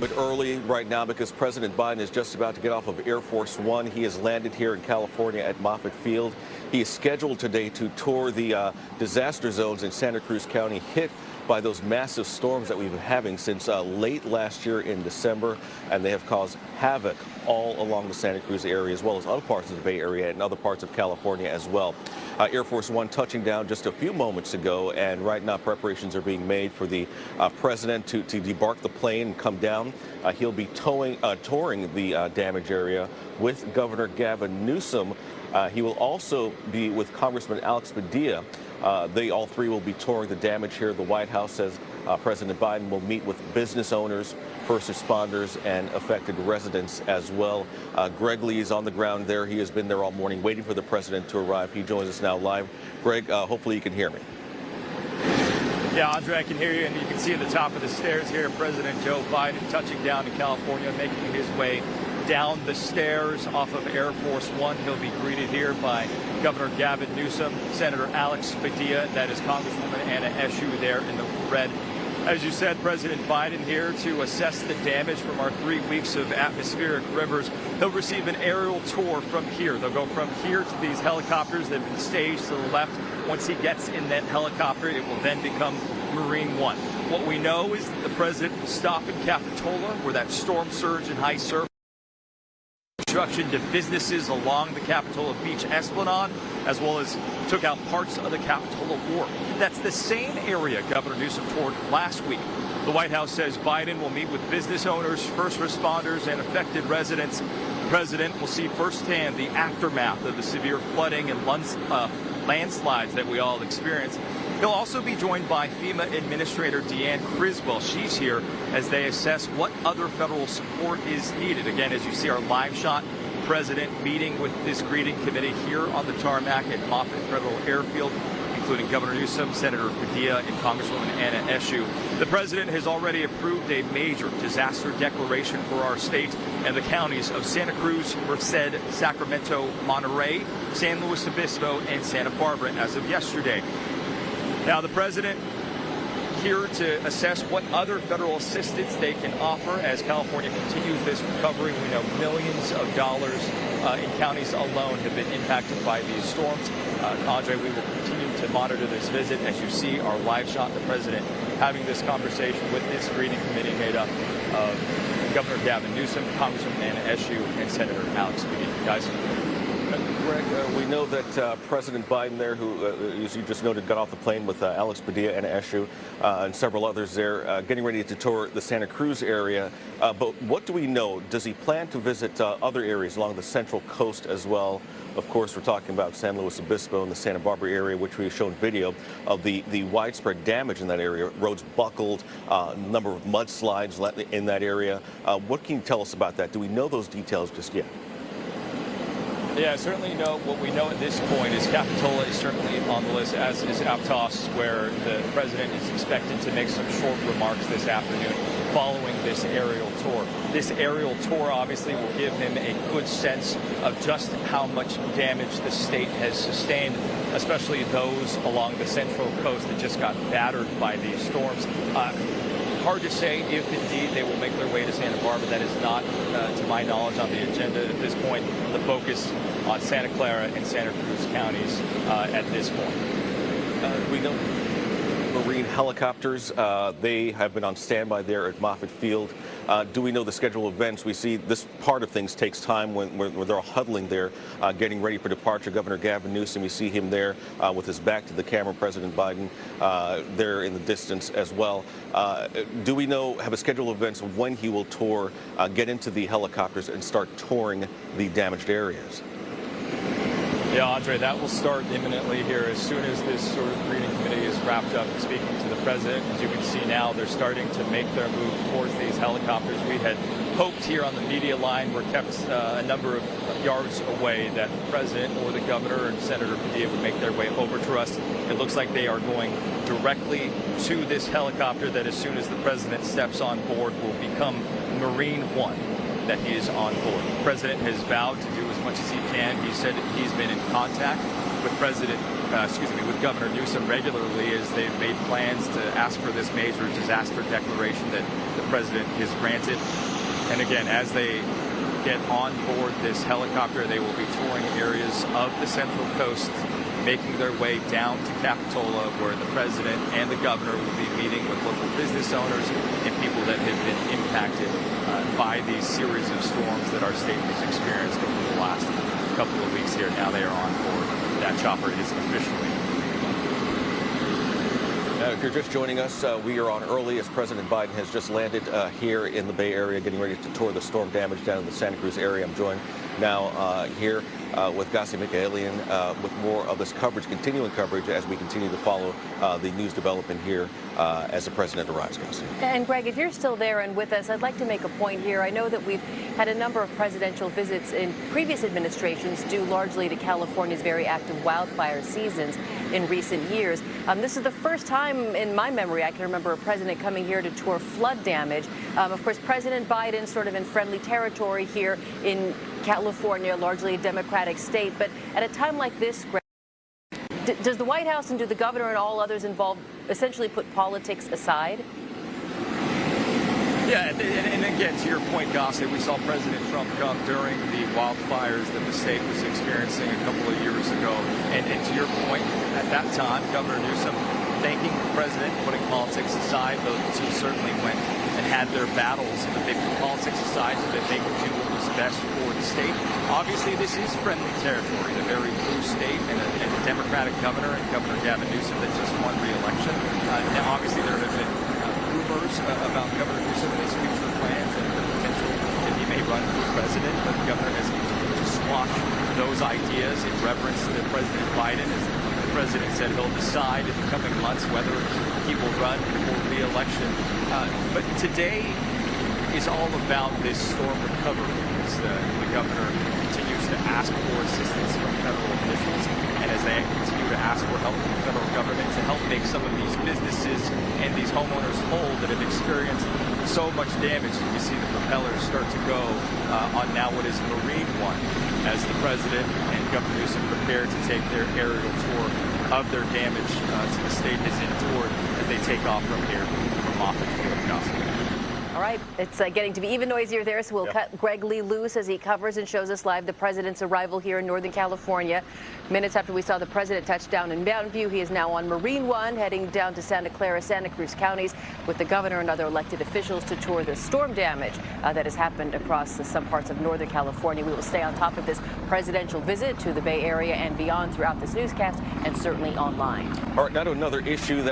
bit early right now because President Biden is just about to get off of Air Force One. He has landed here in California at Moffett Field. He is scheduled today to tour the disaster zones in Santa Cruz County hit by those massive storms that we've been having since late last year in December, and they have caused havoc all along the Santa Cruz area, as well as other parts of the Bay Area and other parts of California as well. Air Force One touching down just a few moments ago, and right now preparations are being made for the president to debark the plane and come down. He'll be touring the damage area with Governor Gavin Newsom. He will also be with Congressman Alex Padilla. They all three will be touring the damage here. The White House says President Biden will meet with business owners, first responders, and affected residents as well. Greg Lee is on the ground there. He has been there all morning waiting for the president to arrive. He joins us now live. Greg, hopefully you can hear me. Yeah, Andre, I can hear you, and you can see at the top of the stairs here, President Joe Biden touching down in California, making his way down the stairs off of Air Force One. He'll be greeted here by Governor Gavin Newsom, Senator Alex Padilla, that is Congresswoman Anna Eshoo there in the red. As you said, President Biden here to assess the damage from our 3 weeks of atmospheric rivers. He'll receive an aerial tour from here. They'll go from here to these helicopters that have been staged to the left. Once he gets in that helicopter, it will then become Marine One. What we know is that the president will stop in Capitola, where that storm surge and high surf construction to businesses along the Capitola Beach Esplanade, as well as took out parts of the Capitola Wharf. That's the same area Governor Newsom toured last week. The White House says Biden will meet with business owners, first responders, and affected residents. The president will see firsthand the aftermath of the severe flooding and landslides that we all experienced. He'll also be joined by FEMA Administrator Deanne Criswell. She's here as they assess what other federal support is needed. Again, as you see our live shot, the president meeting with this greeting committee here on the tarmac at Moffett Federal Airfield, including Governor Newsom, Senator Padilla, and Congresswoman Anna Eshoo. The president has already approved a major disaster declaration for our state and the counties of Santa Cruz, Merced, Sacramento, Monterey, San Luis Obispo, and Santa Barbara as of yesterday. Now, the president here to assess what other federal assistance they can offer as California continues this recovery. We know millions of dollars in counties alone have been impacted by these storms. Andre, we will continue to monitor this visit. As you see our live shot, the president having this conversation with this greeting committee made up of Governor Gavin Newsom, Congresswoman Anna Eshoo, and Senator Alex Padilla. Guys. Greg, we know that President Biden there, who, as you just noted, got off the plane with Alex Padilla and Eshoo and several others there, getting ready to tour the Santa Cruz area. But what do we know? Does he plan to visit other areas along the Central Coast as well? Of course, we're talking about San Luis Obispo and the Santa Barbara area, which we've shown video of the widespread damage in that area. Roads buckled, number of mudslides in that area. What can you tell us about that? Do we know those details just yet? Yeah, certainly what we know at this point is Capitola is certainly on the list, as is Aptos, where the president is expected to make some short remarks this afternoon following this aerial tour. This aerial tour obviously will give him a good sense of just how much damage the state has sustained, especially those along the Central Coast that just got battered by these storms. Hard to say if indeed they will make their way to Santa Barbara. That is not, to my knowledge, on the agenda at this point. The focus on Santa Clara and Santa Cruz counties at this point. We know Marine helicopters, they have been on standby there at Moffett Field. Do we know the schedule of events? We see this part of things takes time when they're all huddling there, getting ready for departure. Governor Gavin Newsom, you see him there with his back to the camera. President Biden there in the distance as well. Do we have a schedule of events of when he will tour, get into the helicopters and start touring the damaged areas? Yeah, Andre, that will start imminently here as soon as this sort of greeting committee is wrapped up and speaking to the president. As you can see now, they're starting to make their move towards these helicopters. We had hoped here on the media line, we're kept a number of yards away, that the president or the governor and Senator Padilla would make their way over to us. It looks like they are going directly to this helicopter that as soon as the president steps on board will become Marine One, that he is on board. The president has vowed to do as much as he can. He said he's been in contact with Governor Newsom regularly as they've made plans to ask for this major disaster declaration that the president has granted. And again, as they get on board this helicopter, they will be touring areas of the Central Coast, making their way down to Capitola, where the president and the governor will be meeting with local business owners and people that have been impacted by these series of storms that our state has experienced over the last couple of weeks here. Now they are on board. That chopper is officially. Now, if you're just joining us, we are on early as President Biden has just landed here in the Bay Area, getting ready to tour the storm damage down in the Santa Cruz area. I'm joined now here with Gassi Mikaelian with more of this coverage, continuing coverage, as we continue to follow the news development here as the president arrives, Gassi. And Greg, if you're still there and with us, I'd like to make a point here. I know that we've had a number of presidential visits in previous administrations due largely to California's very active wildfire seasons in recent years. This is the first time in my memory I can remember a president coming here to tour flood damage. Of course, President Biden sort of in friendly territory here in California, largely a Democratic state. But at a time like this, Greg, does the White House and do the governor and all others involved essentially put politics aside? Yeah, and again, to your point, Gossett, we saw President Trump come during the wildfires that the state was experiencing a couple of years ago. And to your point, at that time, Governor Newsom thanking the president, putting politics aside, though the two certainly went and had their battles, but they put politics aside so that they could do what was best for the state. Obviously, this is friendly territory, a very blue state, and a Democratic governor, and Governor Gavin Newsom that just won re-election. Now, obviously, there have been rumors about Governor Newsom and his future plans and the potential that he may run for president, but the governor has continued to squash those ideas in reverence to President Biden. As the president said, he'll decide in the coming months whether he will run for re-election. But today is all about this storm recovery. As the governor continues to ask for assistance from federal officials, and as they continue to ask for help from the federal government to help make some of these businesses and these homeowners whole that have experienced so much damage. You see the propellers start to go on now what is Marine One, as the president and Governor Newsom prepare to take their aerial tour of their damage to the state has endured as they take off from here from Moffett Field. All right, it's getting to be even noisier there, so we'll cut Greg Lee loose as he covers and shows us live the president's arrival here in Northern California. Minutes after we saw the president touch down in Mountain View, he is now on Marine One, heading down to Santa Clara, Santa Cruz counties with the governor and other elected officials to tour the storm damage that has happened across some parts of Northern California. We will stay on top of this presidential visit to the Bay Area and beyond throughout this newscast and certainly online. All right, now to another issue that